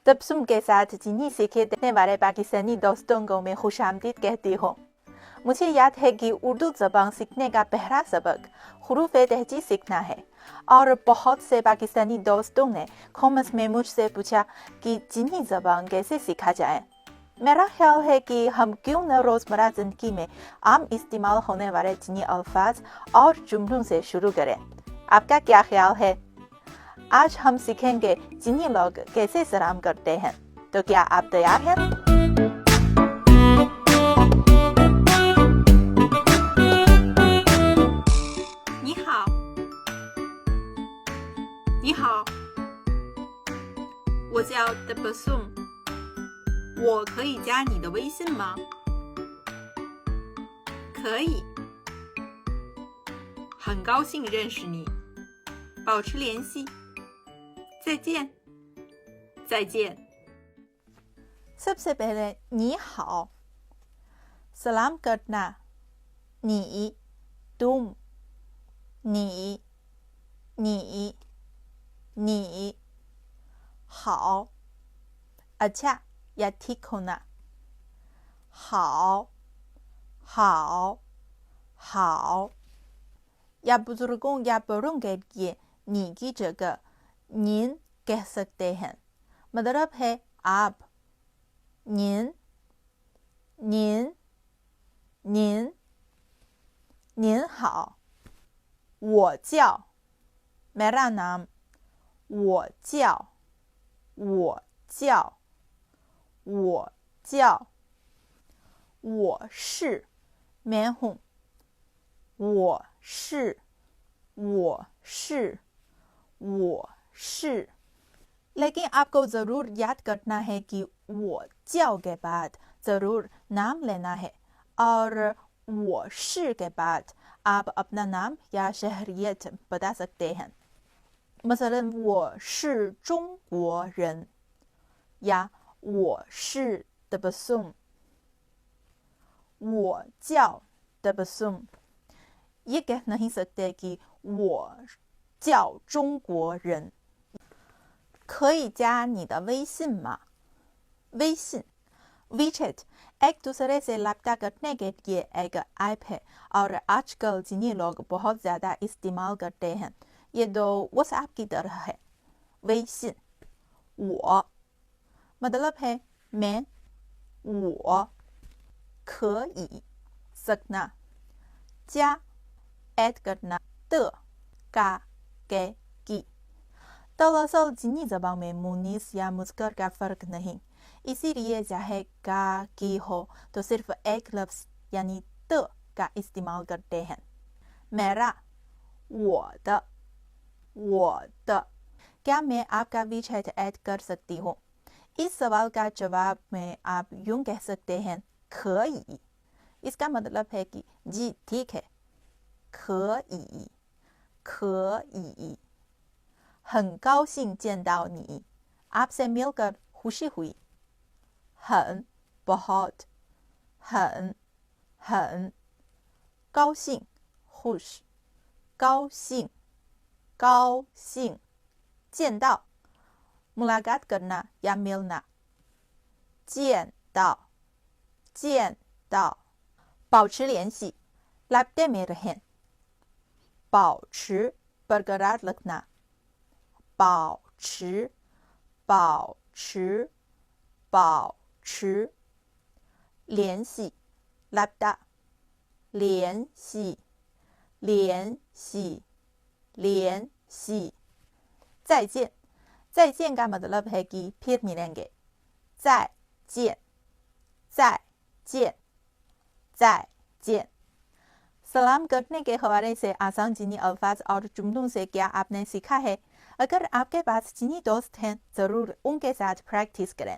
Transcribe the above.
तबस्सुम के साथ चीनी सीखे देखने वाले पाकिस्तानी दोस्तों को मैं खुशामदीद कहती हूँ। मुझे याद है कि उर्दू ज़बान सीखने का पहला सबक हुरूफ-ए-तहजी सीखना है और बहुत से पाकिस्तानी दोस्तों ने कमेंट्स में मुझसे पूछा कि चीनी ज़बान कैसे सीखा जाए। मेरा ख्याल है कि हम क्यों न रोज़मर्रा ज़िंदगी में आम इस्तेमाल होने वाले चीनी अल्फाज और जुमलों से शुरू करें। आपका क्या ख्याल है? आज हम सीखेंगे चीनी लोग कैसे सलाम करते हैं। तो क्या आप तैयार हैं? 你好，你好，我叫 Tebessum， 我可以加你的微信吗？可以，很高兴认识你，保持联系，再见，再见。 सबसे पहले नी हाओ सलाम करना। नी तुम, नी नी नी हाओ अच्छा या ठीक होना। हाओ हाओ हाओ या बुजुर्गों या बड़ों के लिए नी की जगह नीन कह सकते हैं। मतलब है आप। 您 您好，我叫 मेरा नाम 我叫 我是 मैं हूँ 我是 लेकिन आपको ज़रूर याद करना है कि वो जाओ के बाद ज़रूर नाम लेना है और वो शी के बाद आप अपना नाम या शहरियत बता सकते हैं। मसलन वो शी जोंगगुओ रन या वो शी तबस्सुम, वो जाओ तबस्सुम। ये कह नहीं सकते कि वो जाओ जोंगगुओ रन। 可以加你的微信吗？微信 WeChat एक दूसरे से रब्ता करने के लिए एक ऐप है और आजकल चीनी लोग बहुत ज़्यादा इस्तेमाल करते हैं। ये दो व्हाट्सएप की तरह है। 微信 我 मतलब है मैं 我 可以 सकना 加 ऐड करना 的 का के की। दरअसल चीनी ज़बान में मुनीस या मुस्कर का फ़र्क नहीं, इसीलिए चाहे का की हो तो सिर्फ एक लफ्ज़ यानी त का इस्तेमाल करते हैं। मेरा 我的 क्या मैं आपका WeChat ऐड कर सकती हूँ? इस सवाल का जवाब में आप यूँ कह सकते हैं 可以। इसका मतलब है कि जी ठीक है। 可以 很高兴见到你 आपसे मिलकर खुशी हुई। 很 बहुत 很 高兴 खुश 高兴 见到 मुलाकात करना या मिलना। 见到 保持联系 राब्ते में रहें। 保持 बरकरार रखना। 保持 联系 रब्ता 联系 再见का मतलब है कि फिर मिलेंगे। 再见 सलाम करने के हवाले से आसान चीनी अल्फाज और जुमलों से क्या आपने सीखा है? अगर आपके पास चीनी दोस्त हैं ज़रूर उनके साथ प्रैक्टिस करें।